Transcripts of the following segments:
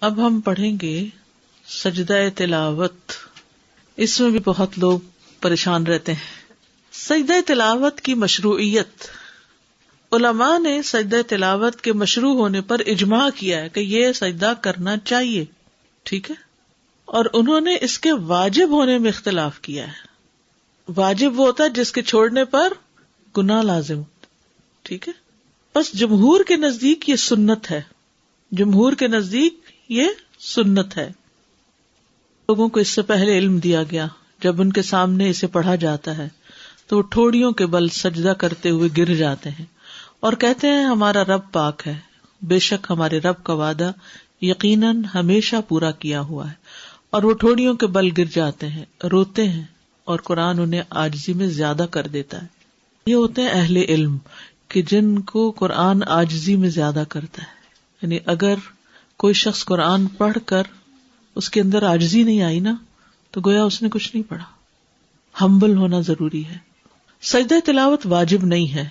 اب ہم پڑھیں گے سجدہ تلاوت. اس میں بھی بہت لوگ پریشان رہتے ہیں. سجدہ تلاوت کی مشروعیت. علماء نے سجدہ تلاوت کے مشروع ہونے پر اجماع کیا ہے کہ یہ سجدہ کرنا چاہیے. ٹھیک ہے. اور انہوں نے اس کے واجب ہونے میں اختلاف کیا ہے. واجب وہ ہوتا ہے جس کے چھوڑنے پر گناہ لازم. ٹھیک ہے. بس جمہور کے نزدیک یہ سنت ہے. جمہور کے نزدیک یہ سنت ہے. لوگوں کو اس سے پہلے علم دیا گیا. جب ان کے سامنے اسے پڑھا جاتا ہے تو وہ ٹھوڑیوں کے بل سجدہ کرتے ہوئے گر جاتے ہیں اور کہتے ہیں ہمارا رب پاک ہے. بے شک ہمارے رب کا وعدہ یقیناً ہمیشہ پورا کیا ہوا ہے. اور وہ ٹھوڑیوں کے بل گر جاتے ہیں, روتے ہیں, اور قرآن انہیں عاجزی میں زیادہ کر دیتا ہے. یہ ہوتے ہیں اہل علم کہ جن کو قرآن عاجزی میں زیادہ کرتا ہے. یعنی اگر کوئی شخص قرآن پڑھ کر اس کے اندر عاجزی نہیں آئی نا تو گویا اس نے کچھ نہیں پڑھا. ہمبل ہونا ضروری ہے. سجدہ تلاوت واجب نہیں ہے.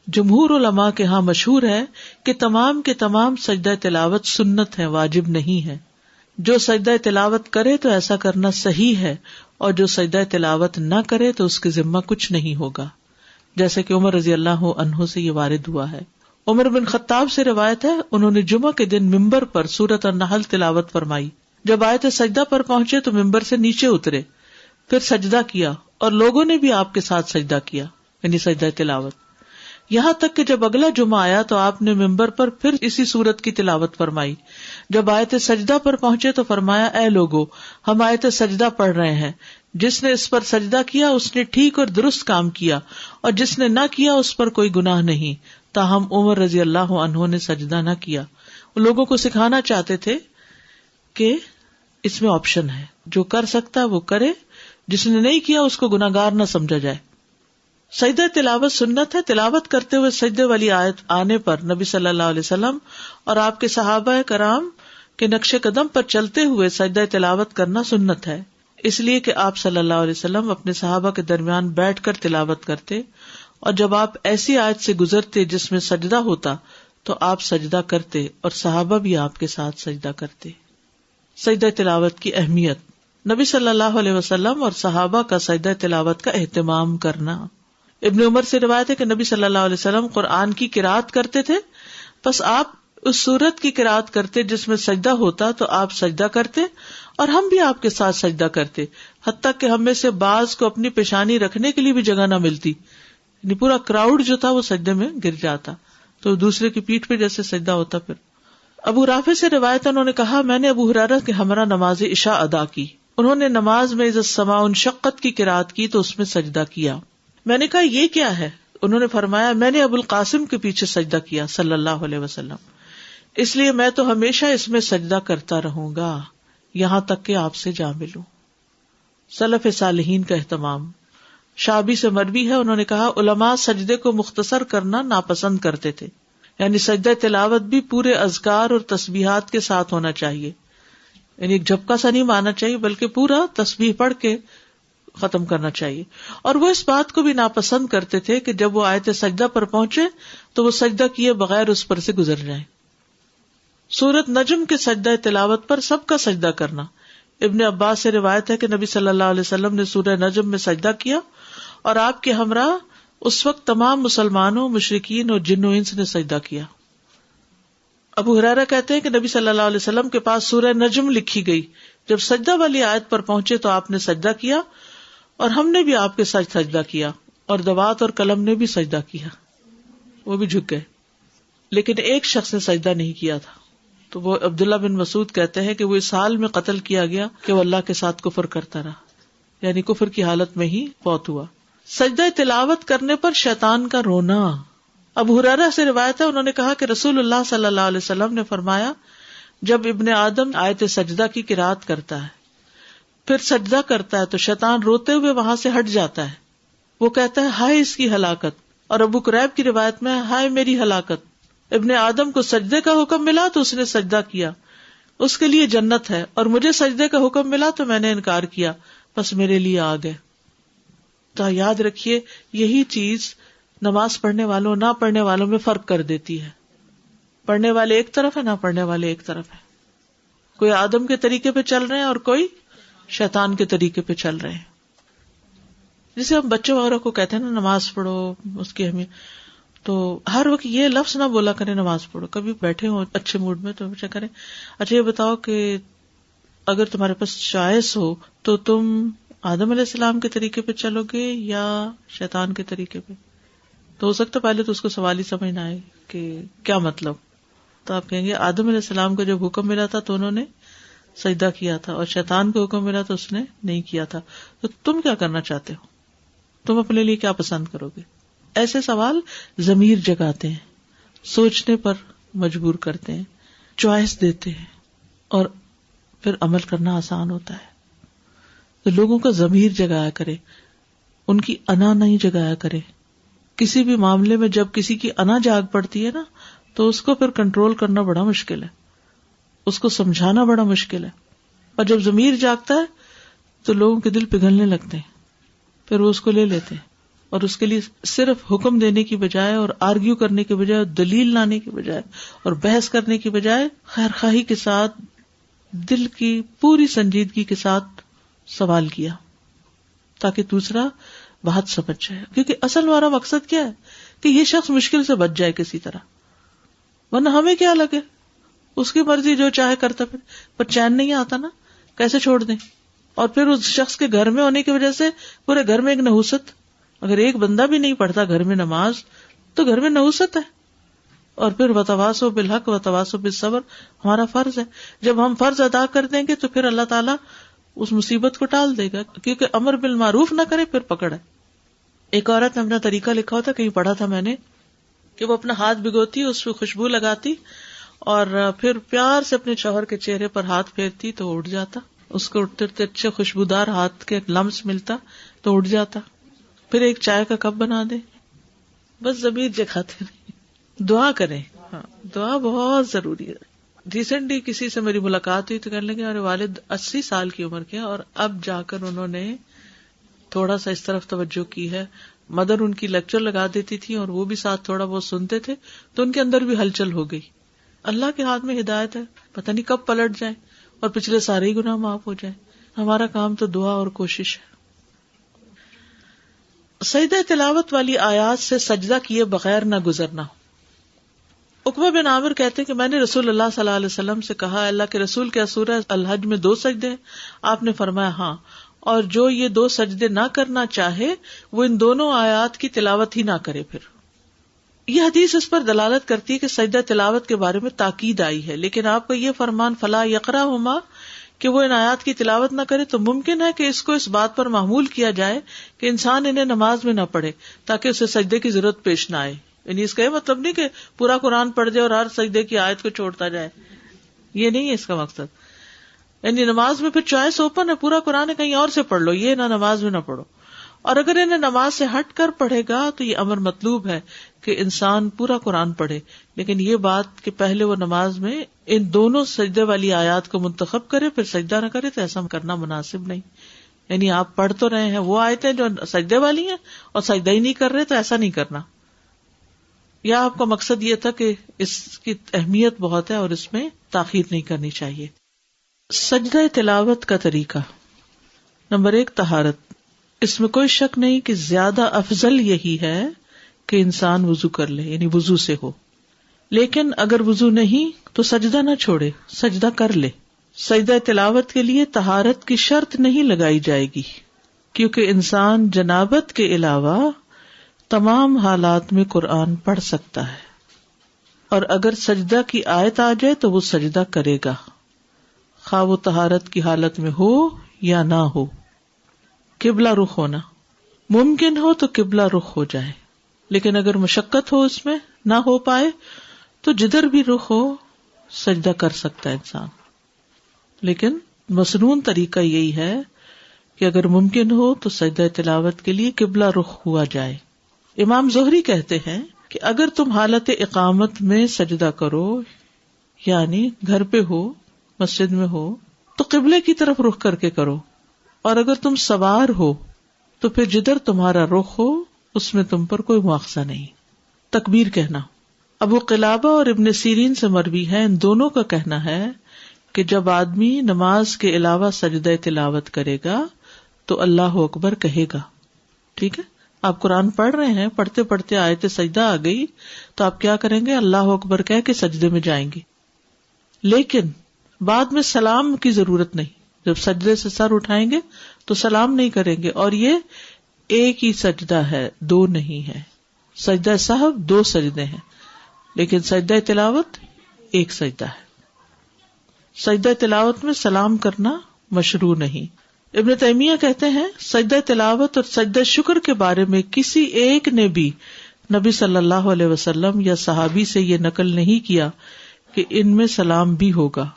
جمہور علماء کے ہاں مشہور ہے کہ تمام کے تمام سجدہ تلاوت سنت ہے, واجب نہیں ہے. جو سجدہ تلاوت کرے تو ایسا کرنا صحیح ہے, اور جو سجدہ تلاوت نہ کرے تو اس کے ذمہ کچھ نہیں ہوگا, جیسے کہ عمر رضی اللہ عنہ سے یہ وارد ہوا ہے. عمر بن خطاب سے روایت ہے, انہوں نے جمعہ کے دن ممبر پر سورۃ النحل تلاوت فرمائی. جب آیت سجدہ پر پہنچے تو ممبر سے نیچے اترے, پھر سجدہ کیا اور لوگوں نے بھی آپ کے ساتھ سجدہ کیا, یعنی سجدہ تلاوت. یہاں تک کہ جب اگلا جمعہ آیا تو آپ نے ممبر پر پھر اسی سورت کی تلاوت فرمائی. جب آیت سجدہ پر پہنچے تو فرمایا, اے لوگو, ہم آیت سجدہ پڑھ رہے ہیں. جس نے اس پر سجدہ کیا اس نے ٹھیک اور درست کام کیا, اور جس نے نہ کیا اس پر کوئی گناہ نہیں. تاہم عمر رضی اللہ عنہ نے سجدہ نہ کیا. وہ لوگوں کو سکھانا چاہتے تھے کہ اس میں آپشن ہے, جو کر سکتا ہے وہ کرے, جس نے نہیں کیا اس کو گناہگار نہ سمجھا جائے. سجدہ تلاوت سنت ہے. تلاوت کرتے ہوئے سجدے والی آیت آنے پر نبی صلی اللہ علیہ وسلم اور آپ کے صحابہ کرام کے نقش قدم پر چلتے ہوئے سجدہ تلاوت کرنا سنت ہے, اس لیے کہ آپ صلی اللہ علیہ وسلم اپنے صحابہ کے درمیان بیٹھ کر تلاوت کرتے, اور جب آپ ایسی آیت سے گزرتے جس میں سجدہ ہوتا تو آپ سجدہ کرتے, اور صحابہ بھی آپ کے ساتھ سجدہ کرتے. سجدہ تلاوت کی اہمیت. نبی صلی اللہ علیہ وسلم اور صحابہ کا سجدہ تلاوت کا اہتمام کرنا. ابن عمر سے روایت ہے کہ نبی صلی اللہ علیہ وسلم قرآن کی قرات کرتے تھے, بس آپ اس سورت کی قرات کرتے جس میں سجدہ ہوتا تو آپ سجدہ کرتے, اور ہم بھی آپ کے ساتھ سجدہ کرتے, حتیٰ کہ ہم میں سے بعض کو اپنی پیشانی رکھنے کے لیے بھی جگہ نہ ملتی. یعنی پورا کراؤڈ جو تھا وہ سجدے میں گر جاتا تو دوسرے کی پیٹھ پہ جیسے سجدہ ہوتا. پھر ابو رافع سے روایت, انہوں نے کہا میں نے ابو ہریرہ کے ہمراہ نماز عشاء ادا کی. انہوں نے نماز میں اذا السماء انشقت کی قرات کی تو اس میں سجدہ کیا. میں نے کہا یہ کیا ہے؟ انہوں نے فرمایا میں نے ابو القاسم کے پیچھے سجدہ کیا صلی اللہ علیہ وسلم, اس لیے میں تو ہمیشہ اس میں سجدہ کرتا رہوں گا یہاں تک کہ آپ سے جا ملوں. سلف صالحین کا اہتمام. شعبی سے مروی ہے, انہوں نے کہا علماء سجدے کو مختصر کرنا ناپسند کرتے تھے, یعنی سجدہ تلاوت بھی پورے اذکار اور تسبیحات کے ساتھ ہونا چاہیے, یعنی ایک جھپکا سا نہیں مارنا چاہیے بلکہ پورا تسبیح پڑھ کے ختم کرنا چاہیے. اور وہ اس بات کو بھی ناپسند کرتے تھے کہ جب وہ آیت سجدہ پر پہنچے تو وہ سجدہ کیے بغیر اس پر سے گزر جائیں. سورۃ نجم کے سجدہ تلاوت پر سب کا سجدہ کرنا. ابن عباس سے روایت ہے کہ نبی صلی اللہ علیہ وسلم نے سورہ نجم میں سجدہ کیا, اور آپ کے ہمراہ اس وقت تمام مسلمانوں, مشرکین اور جن و انس نے سجدہ کیا. ابو ہریرہ کہتے ہیں کہ نبی صلی اللہ علیہ وسلم کے پاس سورہ نجم لکھی گئی. جب سجدہ والی آیت پر پہنچے تو آپ نے سجدہ کیا, اور ہم نے بھی آپ کے ساتھ سجدہ کیا, اور دوات اور قلم نے بھی سجدہ کیا, وہ بھی جھک گئے, لیکن ایک شخص نے سجدہ نہیں کیا تھا. تو وہ عبداللہ بن مسعود کہتے ہیں کہ وہ اس حال میں قتل کیا گیا کہ وہ اللہ کے ساتھ کفر کرتا رہا, یعنی کفر کی حالت میں ہی فوت ہوا. سجدہ تلاوت کرنے پر شیطان کا رونا. ابو ہریرہ سے روایت ہے, انہوں نے کہا کہ رسول اللہ صلی اللہ علیہ وسلم نے فرمایا جب ابن آدم آیت سجدہ کی قرات کرتا ہے پھر سجدہ کرتا ہے تو شیطان روتے ہوئے وہاں سے ہٹ جاتا ہے. وہ کہتا ہے ہائے اس کی ہلاکت, اور ابو قریب کی روایت میں ہائے میری ہلاکت. ابن آدم کو سجدے کا حکم ملا تو اس نے سجدہ کیا, اس کے لیے جنت ہے, اور مجھے سجدے کا حکم ملا تو میں نے انکار کیا, بس میرے لیے آگ ہے. تو یاد رکھیے یہی چیز نماز پڑھنے والوں نہ پڑھنے والوں میں فرق کر دیتی ہے. پڑھنے والے ایک طرف ہے, نہ پڑھنے والے ایک طرف ہے. کوئی آدم کے طریقے پہ چل رہے ہیں اور کوئی شیطان کے طریقے پہ چل رہے ہیں. جسے ہم بچوں وغیرہ کو کہتے ہیں نا نماز پڑھو، اس کی اہمیت، تو ہر وقت یہ لفظ نہ بولا کریں نماز پڑھو. کبھی بیٹھے ہو اچھے موڈ میں تو بچہ کریں اچھا یہ بتاؤ کہ اگر تمہارے پاس چوائس ہو تو تم آدم علیہ السلام کے طریقے پہ چلو گے یا شیطان کے طریقے پہ؟ تو ہو سکتا پہلے تو اس کو سوال ہی سمجھ نہ آئے کہ کیا مطلب. تو آپ کہیں گے آدم علیہ السلام کو جب حکم ملا تھا تو انہوں نے سجدہ کیا تھا، اور شیطان کو حکم ملا تو اس نے نہیں کیا تھا. تو تم کیا کرنا چاہتے ہو؟ تم اپنے لیے کیا پسند کرو گے؟ ایسے سوال ضمیر جگاتے ہیں، سوچنے پر مجبور کرتے ہیں، چوائس دیتے ہیں، اور پھر عمل کرنا آسان ہوتا ہے. تو لوگوں کا ضمیر جگایا کرے، ان کی انا نہیں جگایا کرے. کسی بھی معاملے میں جب کسی کی انا جاگ پڑتی ہے نا تو اس کو پھر کنٹرول کرنا بڑا مشکل ہے، اس کو سمجھانا بڑا مشکل ہے. اور جب ضمیر جاگتا ہے تو لوگوں کے دل پگھلنے لگتے ہیں، پھر وہ اس کو لے لیتے ہیں، اور اس کے لیے صرف حکم دینے کی بجائے اور آرگیو کرنے کی بجائے، دلیل لانے کی بجائے اور بحث کرنے کی بجائے خیر خواہی کے ساتھ دل کی پوری سنجیدگی کے ساتھ سوال کیا تاکہ دوسرا بات سمجھ جائے. کیونکہ اصل ہمارا مقصد کیا ہے کہ یہ شخص مشکل سے بچ جائے کسی طرح، ورنہ ہمیں کیا لگے، اس کی مرضی جو چاہے کرتا پھر، پر چین نہیں آتا نا، کیسے چھوڑ دیں. اور پھر اس شخص کے گھر میں ہونے کی وجہ سے پورے گھر میں ایک نحوست. اگر ایک بندہ بھی نہیں پڑھتا گھر میں نماز تو گھر میں نحوست ہے. اور پھر وتواصوا بالحق وتواصوا بالصبر ہمارا فرض ہے. جب ہم فرض ادا کر دیں گے تو پھر اللہ تعالیٰ اس مصیبت کو ٹال دے گا، کیونکہ امر بالمعروف نہ کرے پھر پکڑ ہے. ایک عورت نے اپنا طریقہ لکھا ہوتا، کہیں پڑھا تھا میں نے، کہ وہ اپنا ہاتھ بھگوتی، اس پہ خوشبو لگاتی اور پھر پیار سے اپنے شوہر کے چہرے پر ہاتھ پھیرتی تو اٹھ جاتا. اس کو اٹھتے اٹھتے اچھے خوشبودار ہاتھ کے لمس ملتا تو اٹھ جاتا. پھر ایک چائے کا کپ بنا دے. بس ضمیر جگاتے رہے، دعا کریں. ہاں دعا بہت ضروری ہے. ریسنٹلی کسی سے میری ملاقات ہوئی تو کہنے لگے میرے والد 80 سال کی عمر کے ہیں اور اب جا کر انہوں نے تھوڑا سا اس طرف توجہ کی ہے. مدر ان کی لیکچر لگا دیتی تھی اور وہ بھی ساتھ تھوڑا بہت سنتے تھے، تو ان کے اندر بھی ہلچل ہو گئی. اللہ کے ہاتھ میں ہدایت ہے، پتہ نہیں کب پلٹ جائیں اور پچھلے سارے ہی گناہ معاف ہو جائیں. ہمارا کام تو دعا اور کوشش ہے. سجدہ تلاوت والی آیات سے سجدہ کیے بغیر نہ گزرنا. عقبہ بن عامر کہتے ہیں کہ میں نے رسول اللہ صلی اللہ علیہ وسلم سے کہا، اللہ کے رسول کیا سورہ الحج میں 2 سجدے ہیں؟ آپ نے فرمایا ہاں، اور جو یہ 2 سجدے نہ کرنا چاہے وہ ان دونوں آیات کی تلاوت ہی نہ کرے. پھر یہ حدیث اس پر دلالت کرتی ہے کہ سجدہ تلاوت کے بارے میں تاکید آئی ہے، لیکن آپ کا یہ فرمان فلا یقرأہما کہ وہ ان آیات کی تلاوت نہ کرے تو ممکن ہے کہ اس کو اس بات پر محمول کیا جائے کہ انسان انہیں نماز میں نہ پڑھے تاکہ اسے سجدے کی ضرورت پیش نہ آئے. یعنی اس کا یہ مطلب نہیں کہ پورا قرآن پڑھ جائے اور ہر سجدے کی آیت کو چھوڑتا جائے، یہ نہیں ہے اس کا مقصد. یعنی نماز میں پھر چوائس اوپن ہے، پورا قرآن ہے کہیں اور سے پڑھ لو، یہ نہ نماز میں نہ پڑھو. اور اگر انہیں نماز سے ہٹ کر پڑھے گا تو یہ امر مطلوب ہے کہ انسان پورا قرآن پڑھے، لیکن یہ بات کہ پہلے وہ نماز میں ان دونوں سجدے والی آیات کو منتخب کرے پھر سجدہ نہ کرے تو ایسا کرنا مناسب نہیں. یعنی آپ پڑھ تو رہے ہیں وہ آیتیں جو سجدے والی ہیں اور سجدہ ہی نہیں کر رہے تو ایسا نہیں کرنا. یا آپ کا مقصد یہ تھا کہ اس کی اہمیت بہت ہے اور اس میں تاخیر نہیں کرنی چاہیے. سجدہ تلاوت کا طریقہ. نمبر 1 طہارت. اس میں کوئی شک نہیں کہ زیادہ افضل یہی ہے کہ انسان وضو کر لے، یعنی وضو سے ہو. لیکن اگر وضو نہیں تو سجدہ نہ چھوڑے، سجدہ کر لے. سجدہ تلاوت کے لیے طہارت کی شرط نہیں لگائی جائے گی، کیونکہ انسان جنابت کے علاوہ تمام حالات میں قرآن پڑھ سکتا ہے، اور اگر سجدہ کی آیت آ جائے تو وہ سجدہ کرے گا، خواہ وہ طہارت کی حالت میں ہو یا نہ ہو. قبلہ رخ ہونا ممکن ہو تو قبلہ رخ ہو جائے، لیکن اگر مشقت ہو اس میں نہ ہو پائے تو جدھر بھی رخ ہو سجدہ کر سکتا ہے انسان. لیکن مسنون طریقہ یہی ہے کہ اگر ممکن ہو تو سجدہ تلاوت کے لیے قبلہ رخ ہوا جائے. امام زہری کہتے ہیں کہ اگر تم حالت اقامت میں سجدہ کرو، یعنی گھر پہ ہو، مسجد میں ہو، تو قبلے کی طرف رخ کر کے کرو، اور اگر تم سوار ہو تو پھر جدھر تمہارا رخ ہو اس میں تم پر کوئی مواخذہ نہیں. تکبیر کہنا. ابو قلابہ اور ابن سیرین سے مروی ہے، ان دونوں کا کہنا ہے کہ جب آدمی نماز کے علاوہ سجدہ تلاوت کرے گا تو اللہ اکبر کہے گا. ٹھیک ہے، آپ قرآن پڑھ رہے ہیں، پڑھتے پڑھتے آیت سجدہ آ گئی تو آپ کیا کریں گے؟ اللہ اکبر کہہ کے سجدے میں جائیں گے. لیکن بعد میں سلام کی ضرورت نہیں. جب سجدے سے سر اٹھائیں گے تو سلام نہیں کریں گے. اور یہ ایک ہی سجدہ ہے، دو نہیں ہے. سجدہ سہو 2 سجدے ہیں، لیکن سجدہ تلاوت ایک سجدہ ہے. سجدہ تلاوت میں سلام کرنا مشروع نہیں. ابن تیمیہ کہتے ہیں سجدہ تلاوت اور سجدہ شکر کے بارے میں کسی ایک نے بھی نبی صلی اللہ علیہ وسلم یا صحابی سے یہ نقل نہیں کیا کہ ان میں سلام بھی ہوگا،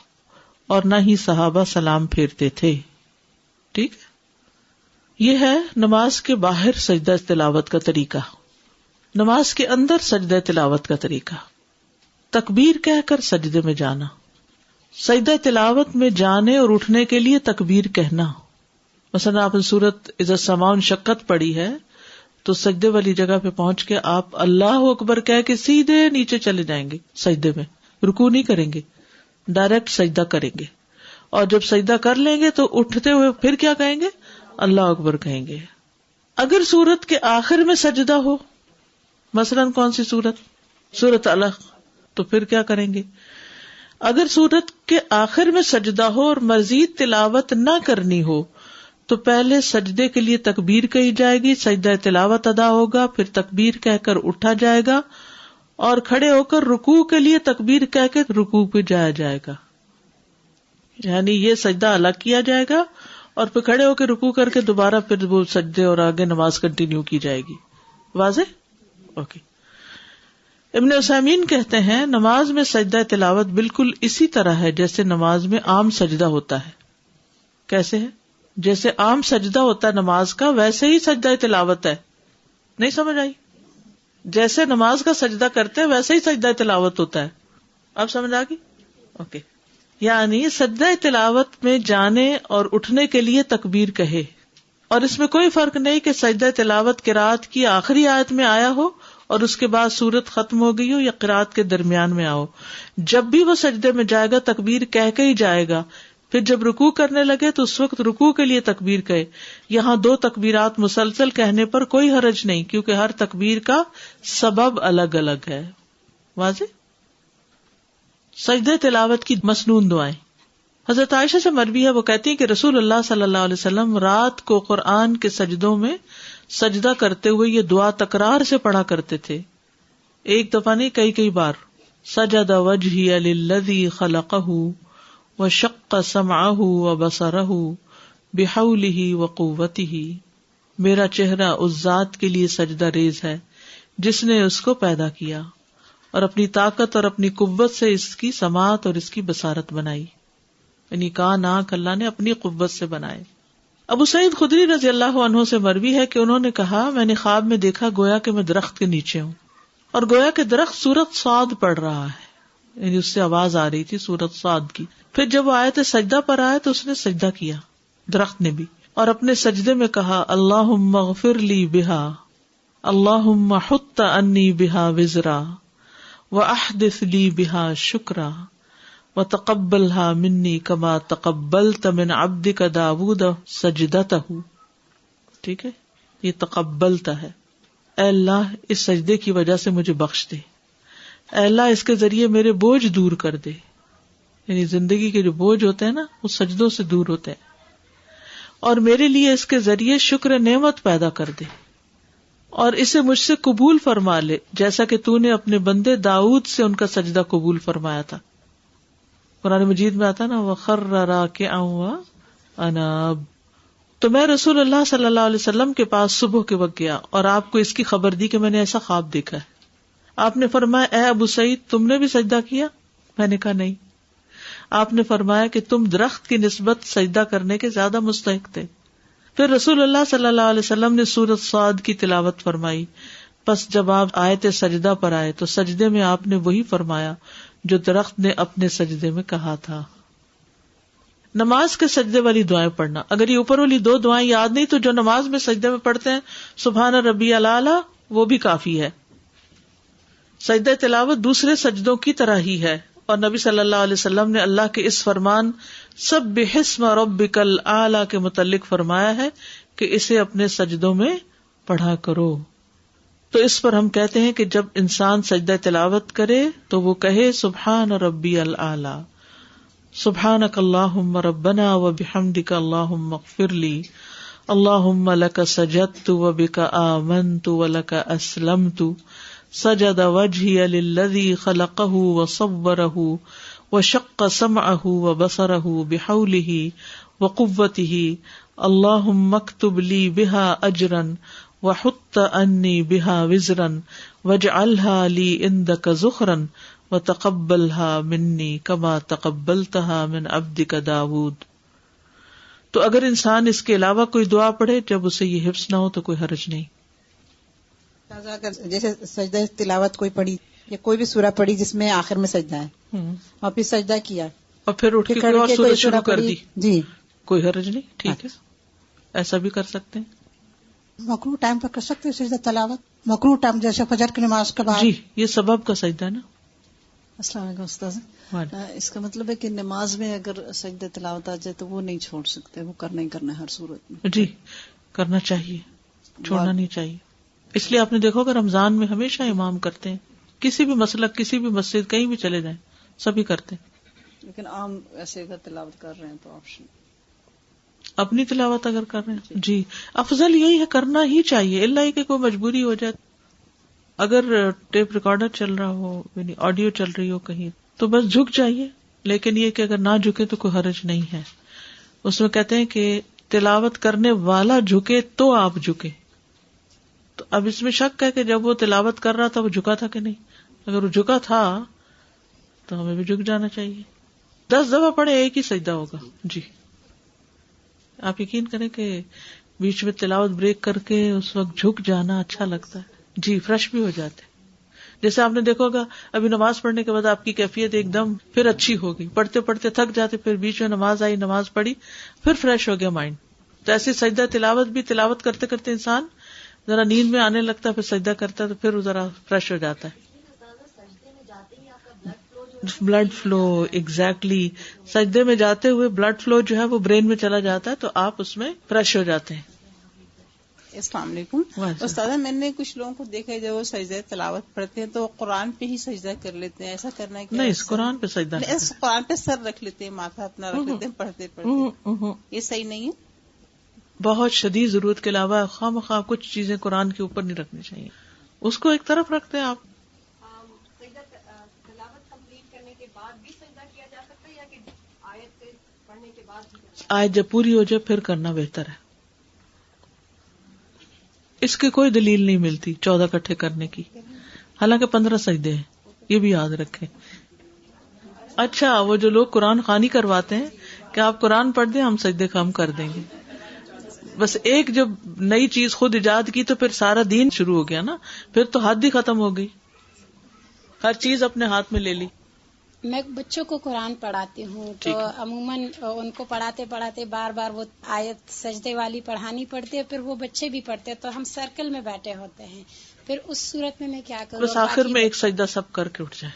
اور نہ ہی صحابہ سلام پھیرتے تھے. ٹھیک، یہ ہے نماز کے باہر سجدہ تلاوت کا طریقہ. نماز کے اندر سجدہ تلاوت کا طریقہ: تکبیر کہہ کر سجدے میں جانا. سجدہ تلاوت میں جانے اور اٹھنے کے لیے تکبیر کہنا. مثلا آپ نے سورت اذا السماء انشقت پڑھی ہے تو سجدے والی جگہ پہ پہنچ کے آپ اللہ اکبر کہہ کے سیدھے نیچے چلے جائیں گے. سجدے میں رکوع نہیں کریں گے، ڈائریکٹ سجدہ کریں گے. اور جب سجدہ کر لیں گے تو اٹھتے ہوئے پھر کیا کہیں گے؟ اللہ اکبر کہیں گے. اگر سورت کے آخر میں سجدہ ہو، مثلاً کون سی سورت علق، تو پھر کیا کریں گے؟ اگر سورت کے آخر میں سجدہ ہو اور مزید تلاوت نہ کرنی ہو تو پہلے سجدے کے لیے تکبیر کہی جائے گی، سجدہ تلاوت ادا ہوگا، پھر تکبیر کہہ کر اٹھا جائے گا، اور کھڑے ہو کر رکوع کے لیے تکبیر کہہ کے رکوع پہ جایا جائے گا. یعنی یہ سجدہ الگ کیا جائے گا اور پھر کھڑے ہو کے رکوع کر کے دوبارہ پھر وہ سجدے اور آگے نماز کنٹینیو کی جائے گی. واضح؟ اوکے. ابن عثیمین کہتے ہیں نماز میں سجدہ تلاوت بالکل اسی طرح ہے جیسے نماز میں عام سجدہ ہوتا ہے. کیسے ہے؟ جیسے عام سجدہ ہوتا ہے نماز کا، ویسے ہی سجدہ تلاوت ہے. نہیں سمجھ آئی؟ جیسے نماز کا سجدہ کرتے ہیں ویسے ہی سجدہ تلاوت ہوتا ہے. اب سمجھ آ گئی؟ اوکے. یعنی سجدہ تلاوت میں جانے اور اٹھنے کے لیے تکبیر کہے، اور اس میں کوئی فرق نہیں کہ سجدہ تلاوت قرات کی آخری آیت میں آیا ہو اور اس کے بعد سورت ختم ہو گئی ہو یا قرات کے درمیان میں آؤ. جب بھی وہ سجدے میں جائے گا تکبیر کہہ کے ہی جائے گا. پھر جب رکوع کرنے لگے تو اس وقت رکوع کے لیے تکبیر کہے. یہاں 2 تکبیرات مسلسل کہنے پر کوئی حرج نہیں، کیونکہ ہر تکبیر کا سبب الگ الگ ہے. واضح؟ سجدہ تلاوت کی مسنون دعائیں. حضرت عائشہ سے مروی ہے، وہ کہتی ہیں کہ رسول اللہ صلی اللہ علیہ وسلم رات کو قرآن کے سجدوں میں سجدہ کرتے ہوئے یہ دعا تکرار سے پڑھا کرتے تھے. ایک دفعہ نہیں، کئی بار. سجد وجہی للذی خلقہ وشق سمعہ وبصرہ بحولہ وقوتہ. میرا چہرہ اس ذات کے لیے سجدہ ریز ہے جس نے اس کو پیدا کیا اور اپنی طاقت اور اپنی قوت سے اس کی سماعت اور اس کی بصارت بنائی. یعنی کان آنکھ اللہ نے اپنی قوت سے بنائے. ابو سعید خدری رضی اللہ عنہ سے مروی ہے کہ انہوں نے کہا میں نے خواب میں دیکھا گویا کہ میں درخت کے نیچے ہوں اور گویا کہ درخت سورت صاد پڑھ رہا ہے، یعنی اس سے آواز آ رہی تھی سورت صاد کی. پھر جب وہ آیت سجدہ پر آئے تو اس نے سجدہ کیا، درخت نے بھی، اور اپنے سجدے میں کہا اللہم اغفر لی بہا، اللہم حط انی بہا وزرا واحدث لی بہا شکرا وتقبلها منی کما تقبلت من عبدک داود سجدتہ. ٹھیک ہے، یہ تقبلتا ہے. اے اللہ اس سجدے کی وجہ سے مجھے بخش دے، اے اللہ اس کے ذریعے میرے بوجھ دور کر دے. یعنی زندگی کے جو بوجھ ہوتے ہیں نا وہ سجدوں سے دور ہوتے ہیں، اور میرے لیے اس کے ذریعے شکر نعمت پیدا کر دے اور اسے مجھ سے قبول فرما لے جیسا کہ تو نے اپنے بندے داؤد سے ان کا سجدہ قبول فرمایا تھا. قرآن مجید میں آتا نا وَخَرَّ رَاكِعًا وَأَنَابَ. تو میں رسول اللہ صلی اللہ علیہ وسلم کے پاس صبح کے وقت گیا اور آپ کو اس کی خبر دی کہ میں نے ایسا خواب دیکھا ہے. آپ نے فرمایا اے ابو سعید تم نے بھی سجدہ کیا؟ میں نے کہا نہیں. آپ نے فرمایا کہ تم درخت کی نسبت سجدہ کرنے کے زیادہ مستحق تھے. پھر رسول اللہ صلی اللہ علیہ وسلم نے سورۃ صاد کی تلاوت فرمائی. پس جب آپ آیت سجدہ پر آئے تو سجدے میں آپ نے وہی فرمایا جو درخت نے اپنے سجدے میں کہا تھا. نماز کے سجدے والی دعائیں پڑھنا. اگر یہ اوپر والی 2 دعائیں یاد نہیں تو جو نماز میں سجدے میں پڑھتے ہیں سبحان ربی الاعلی وہ بھی کافی ہے. سجدہ تلاوت دوسرے سجدوں کی طرح ہی ہے اور نبی صلی اللہ علیہ وسلم نے اللہ کے اس فرمان سبح اسم ربک الاعلی کے متعلق فرمایا ہے کہ اسے اپنے سجدوں میں پڑھا کرو. تو اس پر ہم کہتے ہیں کہ جب انسان سجدہ تلاوت کرے تو وہ کہے سبحان ربی الاعلی، سبحانک اللہم ربنا وبحمدک اللہم اغفر لی، اللہم لک سجدت وبک آمنت ولک اسلمت، سجد وجہی للذی خلقہ وصورہ وشق سمعہ وبصرہ بحولہ وقوتہ، اللہم اکتب لی بہا اجرا وحط انی بہا وزرا واجعلها لی عندک ذخرا وتقبلها منی کما تقبلتها من عبدک داود. تو اگر انسان اس کے علاوہ کوئی دعا پڑھے جب اسے یہ حفظ نہ ہو تو کوئی حرج نہیں. اگر جیسے سجدہ تلاوت کوئی پڑھی یا کوئی بھی سورہ پڑھی جس میں آخر میں سجدہ ہے اور پھر سجدہ کیا اور پھر اٹھ کے کوئی اور سورت شروع کر دی، جی کوئی حرج نہیں، ٹھیک ہے، ایسا بھی کر سکتے ہیں. مکروہ ٹائم پر کر سکتے ہیں سجدہ تلاوت، مکروہ ٹائم جیسے فجر کی نماز کے بعد. جی یہ سبب کا سجدہ ہے نا. السلام علیکم استاذ. اس کا مطلب ہے کہ نماز میں اگر سجدہ تلاوت آ جائے تو وہ نہیں چھوڑ سکتے، وہ کرنا ہی کرنا ہے ہر صورت میں. جی کرنا چاہیے، چھوڑنا نہیں چاہیے. اس لیے آپ نے دیکھو کہ رمضان میں ہمیشہ امام کرتے ہیں، کسی بھی مسلک کسی بھی مسجد کہیں بھی چلے جائیں سبھی کرتے ہیں. لیکن عام ایسے اگر تلاوت کر رہے ہیں تو آپشن اپنی تلاوت اگر کر رہے ہیں جی افضل یہی ہے، کرنا ہی چاہیے، اللہ ہی کہ کوئی مجبوری ہو جائے. اگر ٹیپ ریکارڈر چل رہا ہو یعنی آڈیو چل رہی ہو کہیں تو بس جھک جائیے، لیکن یہ کہ اگر نہ جھکے تو کوئی حرج نہیں ہے. اس میں کہتے ہیں کہ تلاوت کرنے والا جھکے تو آپ جھکے. تو اب اس میں شک ہے کہ جب وہ تلاوت کر رہا تھا وہ جھکا تھا کہ نہیں. اگر وہ جھکا تھا تو ہمیں بھی جھک جانا چاہیے. 10 دفعہ پڑھے ایک ہی سجدہ ہوگا. جی آپ یقین کریں کہ بیچ میں تلاوت بریک کر کے اس وقت جھک جانا اچھا لگتا ہے. جی فریش بھی ہو جاتے. جیسے آپ نے دیکھا ہوگا ابھی نماز پڑھنے کے بعد آپ کی کیفیت ایک دم پھر اچھی ہو گئی، پڑھتے پڑھتے تھک جاتے، پھر بیچ میں نماز آئی، نماز پڑھی، پھر فریش ہو گیا مائنڈ. تو ایسے سجدہ تلاوت بھی تلاوت کرتے کرتے انسان ذرا نیند میں آنے لگتا ہے، پھر سجدہ کرتا ہے تو پھر ذرا فریش ہو جاتا ہے. بلڈ فلو ایگزیکٹلی سجدے میں جاتے ہوئے بلڈ فلو جو ہے وہ برین میں چلا جاتا ہے تو آپ اس میں فریش ہو جاتے ہیں. السلام علیکم استاد. میں نے کچھ لوگوں کو دیکھا ہے جو سجدہ تلاوت پڑھتے ہیں تو قرآن پہ ہی سجدہ کر لیتے ہیں، ایسا کرنا ہے کیا؟ نہیں، اس قرآن پہ سجدہ نہیں، اس قرآن پہ سر رکھ لیتے ہیں، ماتھا اپنا رکھ لیتے ہیں پڑھتے پڑھتے. یہ صحیح نہیں ہے. بہت شدید ضرورت کے علاوہ خواہ کچھ چیزیں قرآن کے اوپر نہیں رکھنی چاہیے، اس کو ایک طرف رکھتے ہیں آپ. تلاوت کمپلیٹ کرنے کے بعد بھی سجدہ کیا جا سکتا ہے یا کہ آیت پڑھنے کے بعد بھی؟ آیت جب پوری ہو جائے پھر کرنا بہتر ہے. اس کی کوئی دلیل نہیں ملتی 14 اکٹھے کرنے کی، حالانکہ 15 سجدے ہیں، یہ بھی یاد رکھیں. اچھا وہ جو لوگ قرآن خوانی کرواتے ہیں کہ آپ قرآن پڑھ دیں ہم سجدے کم کر دیں گے، بس ایک جب نئی چیز خود ایجاد کی تو پھر سارا دین شروع ہو گیا نا، پھر تو حد ہی ختم ہو گئی، ہر چیز اپنے ہاتھ میں لے لی. میں بچوں کو قرآن پڑھاتی ہوں تو عموماً ان کو پڑھاتے پڑھاتے بار بار وہ آیت سجدے والی پڑھانی پڑتی ہے، پھر وہ بچے بھی پڑھتے ہیں تو ہم سرکل میں بیٹھے ہوتے ہیں. پھر اس صورت میں کیا کروں؟ بس آخر میں ایک سجدہ سب کر کے اٹھ جائیں.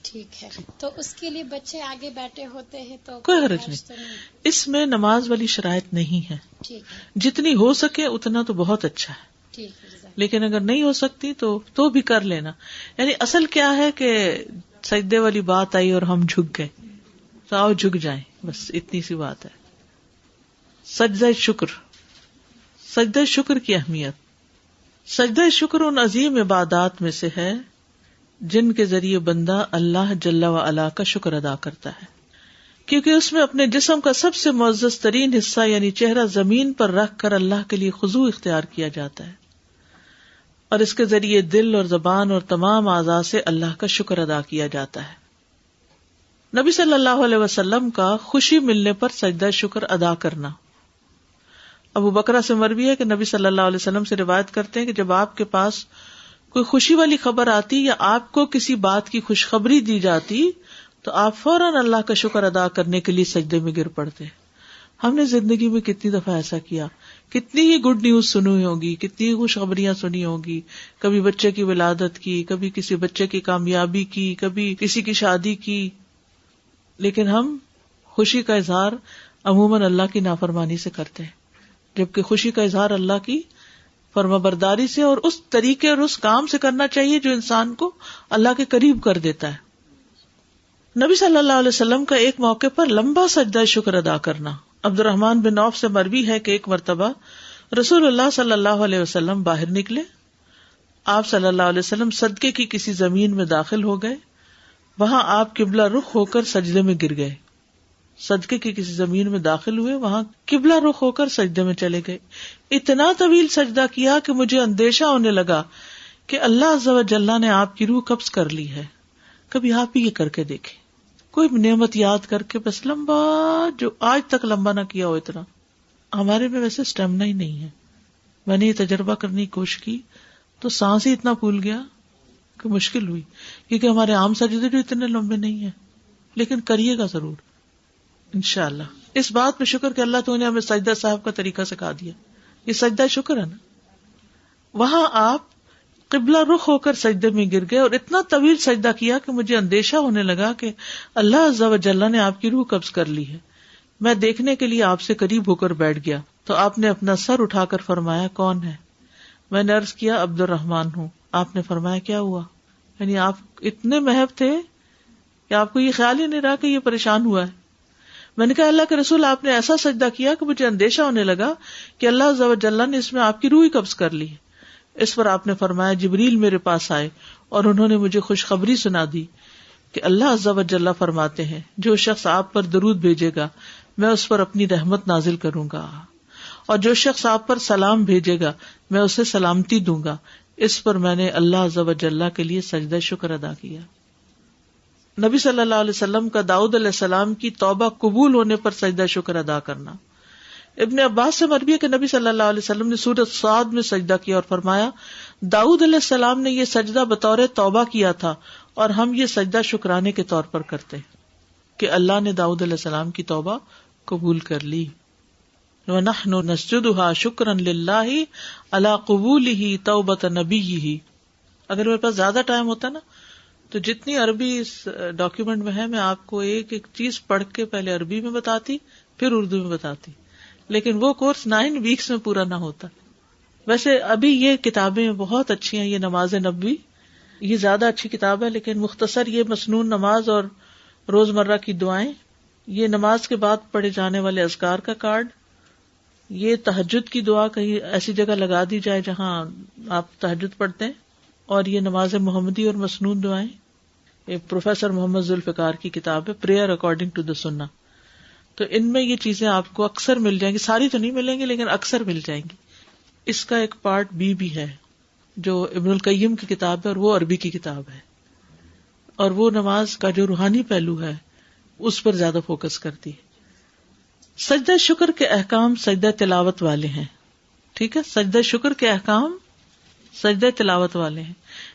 ٹھیک ہے، تو اس کے لیے بچے آگے بیٹھے ہوتے ہیں تو کوئی حرج نہیں. اس میں نماز والی شرائط نہیں ہے، ٹھیک ہے، جتنی ہو سکے اتنا تو بہت اچھا ہے. ٹھیک ہے. لیکن اگر نہیں ہو سکتی تو بھی کر لینا. یعنی اصل کیا ہے کہ سجدے والی بات آئی اور ہم جھک گئے تو آؤ جھک جائیں، بس اتنی سی بات ہے. سجدہ شکر. سجدہ شکر کی اہمیت. سجدہ شکر ان عظیم عبادات میں سے ہے جن کے ذریعے بندہ اللہ جل و علا کا شکر ادا کرتا ہے، کیونکہ اس میں اپنے جسم کا سب سے معزز ترین حصہ یعنی چہرہ زمین پر رکھ کر اللہ کے لیے خضوع اختیار کیا جاتا ہے، اور اس کے ذریعے دل اور زبان اور تمام اعضاء سے اللہ کا شکر ادا کیا جاتا ہے. نبی صلی اللہ علیہ وسلم کا خوشی ملنے پر سجدہ شکر ادا کرنا. ابو بکرہ سے مروی ہے کہ نبی صلی اللہ علیہ وسلم سے روایت کرتے ہیں کہ جب آپ کے پاس کوئی خوشی والی خبر آتی یا آپ کو کسی بات کی خوشخبری دی جاتی تو آپ فوراً اللہ کا شکر ادا کرنے کے لیے سجدے میں گر پڑتے. ہم نے زندگی میں کتنی دفعہ ایسا کیا، کتنی ہی گڈ نیوز سنی ہوگی، کتنی ہی خوشخبریاں سنی ہوگی، کبھی بچے کی ولادت کی، کبھی کسی بچے کی کامیابی کی، کبھی کسی کی شادی کی، لیکن ہم خوشی کا اظہار عموماً اللہ کی نافرمانی سے کرتے ہیں، جبکہ خوشی کا اظہار اللہ کی فرمانبرداری سے اور اس طریقے اور اس کام سے کرنا چاہیے جو انسان کو اللہ کے قریب کر دیتا ہے۔ نبی صلی اللہ علیہ وسلم کا ایک موقع پر لمبا سجدہ شکر ادا کرنا۔ عبد الرحمن بن عوف سے مروی ہے کہ ایک مرتبہ رسول اللہ صلی اللہ علیہ وسلم باہر نکلے، آپ صلی اللہ علیہ وسلم صدقے کی کسی زمین میں داخل ہو گئے، وہاں آپ قبلہ رخ ہو کر سجدے میں گر گئے۔ صدقے کی کسی زمین میں داخل ہوئے، وہاں قبلہ رخ ہو کر سجدے میں چلے گئے، اتنا طویل سجدہ کیا کہ مجھے اندیشہ ہونے لگا کہ اللہ عز و جل نے آپ کی روح قبض کر لی ہے۔ کبھی آپ بھی یہ کر کے دیکھیں، کوئی نعمت یاد کر کے بس لمبا، جو آج تک لمبا نہ کیا ہو اتنا۔ ہمارے میں ویسے اسٹیمنا ہی نہیں ہے، میں نے یہ تجربہ کرنے کی کوشش کی تو سانس ہی اتنا پھول گیا کہ مشکل ہوئی، کیونکہ ہمارے عام سجدے جو اتنے لمبے نہیں ہیں، لیکن کریے گا ضرور انشاءاللہ۔ اس بات پہ شکر کہ اللہ تو نے ہمیں سجدہ صاحب کا طریقہ سکھا دیا، یہ سجدہ شکر ہے نا۔ وہاں آپ قبلہ رخ ہو کر سجدے میں گر گئے اور اتنا طویل سجدہ کیا کہ مجھے اندیشہ ہونے لگا کہ اللہ عز و جل نے آپ کی روح قبض کر لی ہے۔ میں دیکھنے کے لیے آپ سے قریب ہو کر بیٹھ گیا تو آپ نے اپنا سر اٹھا کر فرمایا کون ہے؟ میں نے عرض کیا عبد الرحمن ہوں۔ آپ نے فرمایا کیا ہوا؟ یعنی آپ اتنے محب تھے کہ آپ کو یہ خیال ہی نہیں رہا کہ یہ پریشان ہوا ہے۔ میں نے کہا اللہ کے رسول، آپ نے ایسا سجدہ کیا کہ مجھے اندیشہ ہونے لگا کہ اللہ عز و جل نے اس میں آپ کی روح قبض کر لی ہے۔ اس پر آپ نے فرمایا جبریل میرے پاس آئے اور انہوں نے مجھے خوشخبری سنا دی کہ اللہ عز و جل فرماتے ہیں جو شخص آپ پر درود بھیجے گا میں اس پر اپنی رحمت نازل کروں گا، اور جو شخص آپ پر سلام بھیجے گا میں اسے سلامتی دوں گا۔ اس پر میں نے اللہ عز و جل کے لیے سجدہ شکر ادا کیا۔ نبی صلی اللہ علیہ وسلم کا داؤد علیہ السلام کی توبہ قبول ہونے پر سجدہ شکر ادا کرنا۔ ابن عباس سے مروی ہے کہ نبی صلی اللہ علیہ وسلم نے سورۃ صاد میں سجدہ کیا اور فرمایا داؤد علیہ السلام نے یہ سجدہ بطور توبہ کیا تھا اور ہم یہ سجدہ شکرانے کے طور پر کرتے ہیں کہ اللہ نے داؤد علیہ السلام کی توبہ قبول کر لی۔ وَنَحْنُ نَسْجُدُهَا شُكْرًا لِلَّهِ عَلَى قُبُولِهِ تَوْبَةَ نَبِيِّهِ۔ اگر میرے پاس زیادہ ٹائم ہوتا نا تو جتنی عربی اس ڈاکیومنٹ میں ہے میں آپ کو ایک ایک چیز پڑھ کے پہلے عربی میں بتاتی پھر اردو میں بتاتی، لیکن وہ کورس 9 ویکس میں پورا نہ ہوتا۔ ویسے ابھی یہ کتابیں بہت اچھی ہیں، یہ نماز نبوی یہ زیادہ اچھی کتاب ہے، لیکن مختصر یہ مسنون نماز اور روزمرہ کی دعائیں، یہ نماز کے بعد پڑھے جانے والے اذکار کا کارڈ، یہ تہجد کی دعا کہیں ایسی جگہ لگا دی جائے جہاں آپ تہجد پڑھتے ہیں، اور یہ نماز محمدی اور مسنون دعائیں، یہ پروفیسر محمد ذوالفقار کی کتاب ہے پریئر اکارڈنگ ٹو دا سنہ۔ تو ان میں یہ چیزیں آپ کو اکثر مل جائیں گی، ساری تو نہیں ملیں گی لیکن اکثر مل جائیں گی۔ اس کا ایک پارٹ بھی ہے جو ابن القیم کی کتاب ہے اور وہ عربی کی کتاب ہے، اور وہ نماز کا جو روحانی پہلو ہے اس پر زیادہ فوکس کرتی ہے۔ سجدہ شکر کے احکام سجدہ تلاوت والے ہیں، ٹھیک ہے، سجدہ شکر کے احکام سجدہ تلاوت والے ہیں۔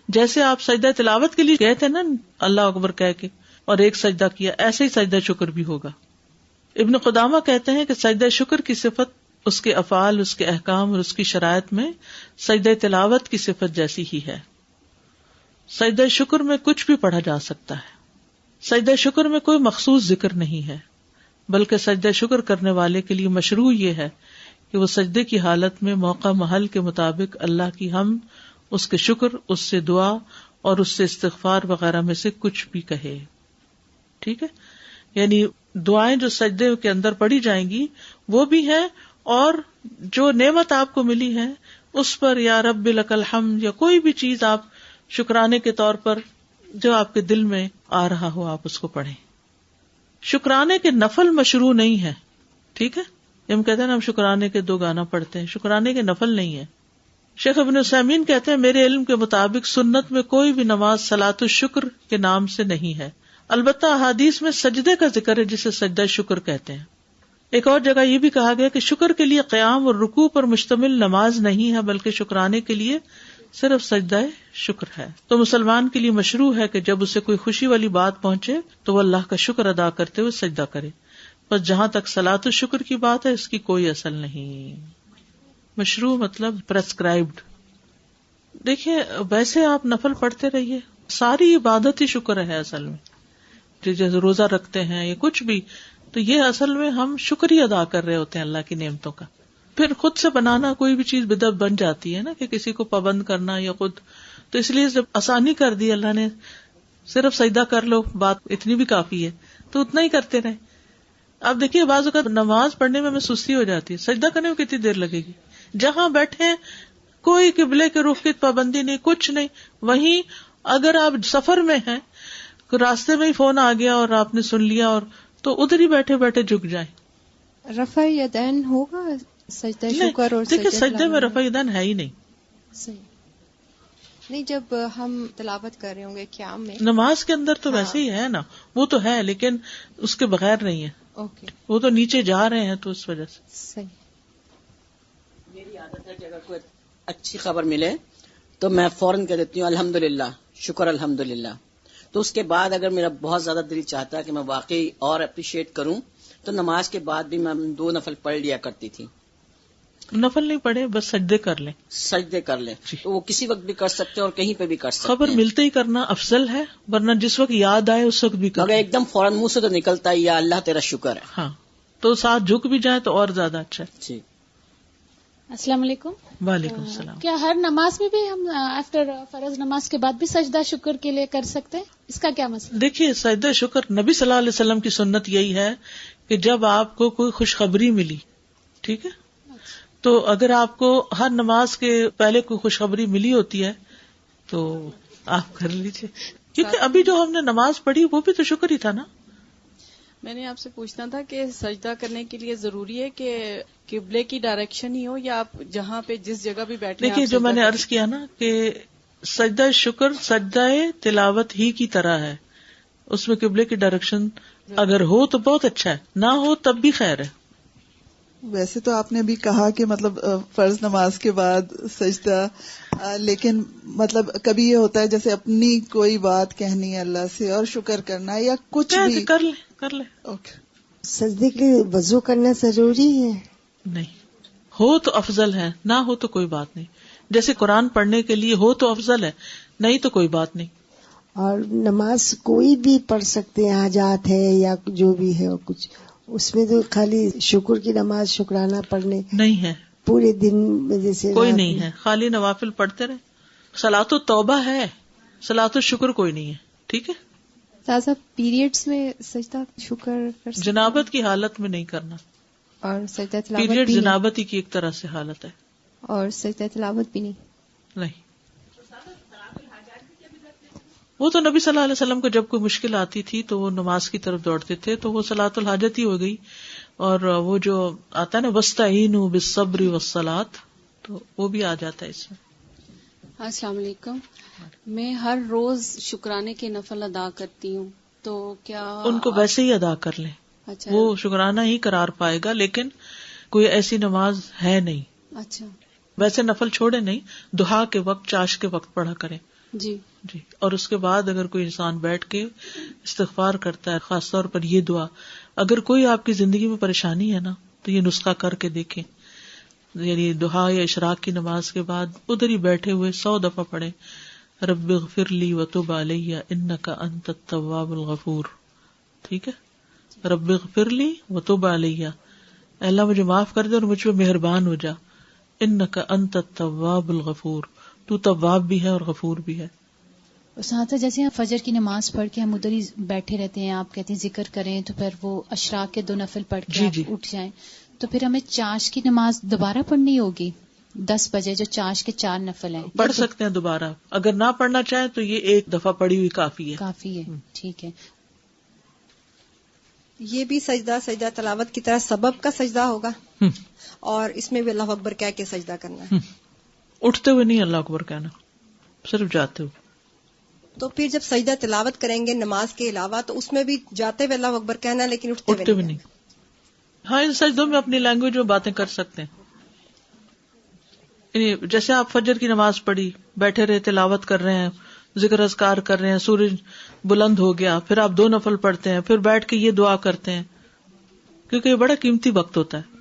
جیسے آپ سجدہ تلاوت کے لیے گئے تھے نا اللہ اکبر کہہ کے اور ایک سجدہ کیا، ایسے ہی سجدہ شکر بھی ہوگا۔ ابن قدامہ کہتے ہیں کہ سجدہ شکر کی صفت اس کے افعال، اس کے احکام اور اس کی شرائط میں سجدہ تلاوت کی صفت جیسی ہی ہے۔ سجدہ شکر میں کچھ بھی پڑھا جا سکتا ہے، سجدہ شکر میں کوئی مخصوص ذکر نہیں ہے، بلکہ سجدہ شکر کرنے والے کے لیے مشروع یہ ہے کہ وہ سجدے کی حالت میں موقع محل کے مطابق اللہ کی حمد، اس کے شکر، اس سے دعا اور اس سے استغفار وغیرہ میں سے کچھ بھی کہے، ٹھیک ہے۔ یعنی دعائیں جو سجدے کے اندر پڑھی جائیں گی وہ بھی ہیں، اور جو نعمت آپ کو ملی ہے اس پر یا رب لک الحمد یا کوئی بھی چیز آپ شکرانے کے طور پر جو آپ کے دل میں آ رہا ہو آپ اس کو پڑھیں۔ شکرانے کے نفل مشروع نہیں ہے، ٹھیک ہے، ہم کہتے ہیں نا ہم شکرانے کے 2 گانا پڑھتے ہیں، شکرانے کے نفل نہیں ہے۔ شیخ ابن عثیمین کہتے ہیں میرے علم کے مطابق سنت میں کوئی بھی نماز صلاۃ الشکر کے نام سے نہیں ہے، البتہ احادیث میں سجدے کا ذکر ہے جسے سجدہ شکر کہتے ہیں۔ ایک اور جگہ یہ بھی کہا گیا کہ شکر کے لیے قیام اور رکوع پر مشتمل نماز نہیں ہے، بلکہ شکرانے کے لیے صرف سجدہ شکر ہے۔ تو مسلمان کے لیے مشروع ہے کہ جب اسے کوئی خوشی والی بات پہنچے تو وہ اللہ کا شکر ادا کرتے ہوئے سجدہ کرے، بس جہاں تک صلاۃ الشکر کی بات ہے اس کی کوئی اصل نہیں۔ مشروع مطلب پرسکرائبڈ۔ دیکھیں ویسے آپ نفل پڑھتے رہیے، ساری عبادت ہی شکر ہے اصل میں، جیسے روزہ رکھتے ہیں یا کچھ بھی، تو یہ اصل میں ہم شکریہ ادا کر رہے ہوتے ہیں اللہ کی نعمتوں کا. پھر خود سے بنانا کوئی بھی چیز بدعت بن جاتی ہے نا، کہ کسی کو پابند کرنا یا خود، تو اس لیے جب آسانی کر دی اللہ نے، صرف سجدہ کر لو، بات اتنی بھی کافی ہے، تو اتنا ہی کرتے رہے. اب دیکھیے بعض اوقات نماز پڑھنے میں ہمیں سستی ہو جاتی ہے، سجدہ کرنے میں کتنی دیر لگے گی؟ جہاں بیٹھے کوئی قبلے کے رخ کی پابندی نہیں، کچھ نہیں. وہیں اگر آپ سفر میں ہیں، راستے میں ہی فون آ گیا اور آپ نے سن لیا، اور تو ادھر ہی بیٹھے بیٹھے جھک جائیں. رفع یدین ہوگا سجدہ شکر اور دیکھیے سجدے میں رفع یدین ہے ہی نہیں. صحیح نہیں، جب ہم تلاوت کر رہے ہوں گے قیام میں، نماز کے اندر تو ویسے ہی ہے نا، وہ تو ہے لیکن اس کے بغیر نہیں ہے. اوکے، وہ تو نیچے جا رہے ہیں تو اس وجہ سے. صحیح. میری عادت ہے کہ اگر کوئی اچھی خبر ملے تو میں فوراً کہہ دیتی ہوں الحمدللہ، شکر الحمدللہ. تو اس کے بعد اگر میرا بہت زیادہ دل چاہتا ہے کہ میں واقعی اور اپریشیٹ کروں تو نماز کے بعد بھی میں 2 نفل پڑھ لیا کرتی تھی. نفل نہیں پڑھے، بس سجدے کر لیں. سجدے کر لیں تو وہ کسی وقت بھی کر سکتے ہیں اور کہیں پہ بھی کر سکتے ہیں. خبر ملتے ہی کرنا افضل ہے، ورنہ جس وقت یاد آئے اس وقت بھی مگر کرنا. ایک دم فوراً منہ سے تو نکلتا ہے یا اللہ تیرا شکر ہے. ہاں تو ساتھ جھک بھی جائیں تو اور زیادہ اچھا ہے. جی. السلام علیکم. وعلیکم السلام. کیا ہر نماز میں بھی ہم آفٹر فرض نماز کے بعد بھی سجدہ شکر کے لیے کر سکتے ہیں؟ اس کا کیا مسئلہ؟ دیکھیے سجدہ شکر نبی صلی اللہ علیہ وسلم کی سنت یہی ہے کہ جب آپ کو کوئی خوشخبری ملی، ٹھیک ہے، تو اگر آپ کو ہر نماز کے پہلے کوئی خوشخبری ملی ہوتی ہے تو آپ کر لیجیے، کیونکہ ابھی جو ہم نے نماز پڑھی وہ بھی تو شکر ہی تھا نا. میں نے آپ سے پوچھنا تھا کہ سجدہ کرنے کے لیے ضروری ہے کہ قبلے کی ڈائریکشن ہی ہو یا آپ جہاں پہ جس جگہ بھی بیٹھے؟ دیکھیے جو میں نے عرض کیا نا کہ سجدہ شکر سجدہ تلاوت ہی کی طرح ہے، اس میں قبلے کی ڈائریکشن اگر ہو تو بہت اچھا ہے، نہ ہو تب بھی خیر ہے. ویسے تو آپ نے ابھی کہا کہ مطلب فرض نماز کے بعد سجدہ، لیکن مطلب کبھی یہ ہوتا ہے جیسے اپنی کوئی بات کہنی ہے اللہ سے اور شکر کرنا ہے یا کچھ بھی کر لیں. اوکے. سجدے کے لیے وضو کرنا ضروری ہے؟ نہیں، ہو تو افضل ہے، نہ ہو تو کوئی بات نہیں. جیسے قرآن پڑھنے کے لیے ہو تو افضل ہے، نہیں تو کوئی بات نہیں. اور نماز کوئی بھی پڑھ سکتے ہیں، حاجات ہے یا جو بھی ہے اور کچھ، اس میں تو خالی شکر کی نماز شکرانہ پڑھنے نہیں ہے، پورے دن میں جیسے کوئی نہیں ہے، خالی نوافل پڑھتے رہے. صلاۃ التوبہ ہے، صلاۃ الشکر کوئی نہیں ہے. ٹھیک ہے. تازہ پیریڈز میں سجدہ شکر کر سکتے؟ جنابت کی حالت میں نہیں کرنا. اور سجدہ تلاوت پیریڈ بھی جنابت ہی کی ایک طرح سے حالت ہے. اور سجدہ تلاوت بھی نہیں. وہ تو نبی صلی اللہ علیہ وسلم کو جب کوئی مشکل آتی تھی تو وہ نماز کی طرف دوڑتے تھے، تو وہ صلاۃ الحاجت ہی ہو گئی. اور وہ جو آتا ہے نا وَاسْتَعِینُوا بِالصَّبْرِ وَالصَّلَاةِ، تو وہ بھی آ جاتا ہے اس میں. السلام علیکم. میں ہر روز شکرانے کے نفل ادا کرتی ہوں، تو کیا ان کو ویسے ہی ادا کر لیں؟ اچھا، وہ شکرانہ ہی قرار پائے گا، لیکن کوئی ایسی نماز ہے نہیں. اچھا، ویسے نفل چھوڑے نہیں، دہا کے وقت چاش کے وقت پڑھا کریں. جی جی. اور اس کے بعد اگر کوئی انسان بیٹھ کے استغفار کرتا ہے، خاص طور پر یہ دعا، اگر کوئی آپ کی زندگی میں پریشانی ہے نا تو یہ نسخہ کر کے دیکھیں. یعنی دہا یا اشراق کی نماز کے بعد ادھر ہی بیٹھے ہوئے 100 دفعہ پڑھیں رب اغفر لی وتب علی انک انت التواب الغفور. ٹھیک ہے، رب اغفر لی وتب علی، اللہ مجھے معاف کر دے اور مجھ پہ مہربان ہو جا. انک انت التواب الغفور، تو تواب بھی ہے اور غفور بھی ہے. ساتھ جیسے ہم فجر کی نماز پڑھ کے ہم ادھر ہی بیٹھے رہتے ہیں، آپ کہتے ہیں ذکر کریں، تو پھر وہ اشراق کے 2 نفل پڑھ کے آپ اٹھ جائیں، تو پھر ہمیں چاش کی نماز دوبارہ پڑھنی ہوگی 10 بجے جو چاش کے 4 نفل ہیں؟ پڑھ سکتے ہیں دوبارہ، اگر نہ پڑھنا چاہیں تو یہ ایک دفعہ پڑھی ہوئی کافی ہے. کافی ہے. ٹھیک ہے. یہ بھی سجدہ تلاوت کی طرح سبب کا سجدہ ہوگا، اور اس میں بھی اللہ اکبر کہہ کے سجدہ کرنا ہے. اٹھتے ہوئے نہیں اللہ اکبر کہنا، صرف جاتے ہوئے. تو پھر جب سجدہ تلاوت کریں گے نماز کے علاوہ تو اس میں بھی جاتے ہوئے اللہ اکبر کہنا، لیکن اٹھتے ہوئے نہیں. ہاں، ان سجدوں میں اپنی لینگویج میں باتیں کر سکتے ہیں. جیسے آپ فجر کی نماز پڑھی، بیٹھے رہے، تلاوت کر رہے ہیں، ذکر اذکار کر رہے ہیں، سورج بلند ہو گیا، پھر آپ 2 نفل پڑھتے ہیں، پھر بیٹھ کے یہ دعا کرتے ہیں، کیونکہ یہ بڑا قیمتی وقت ہوتا ہے.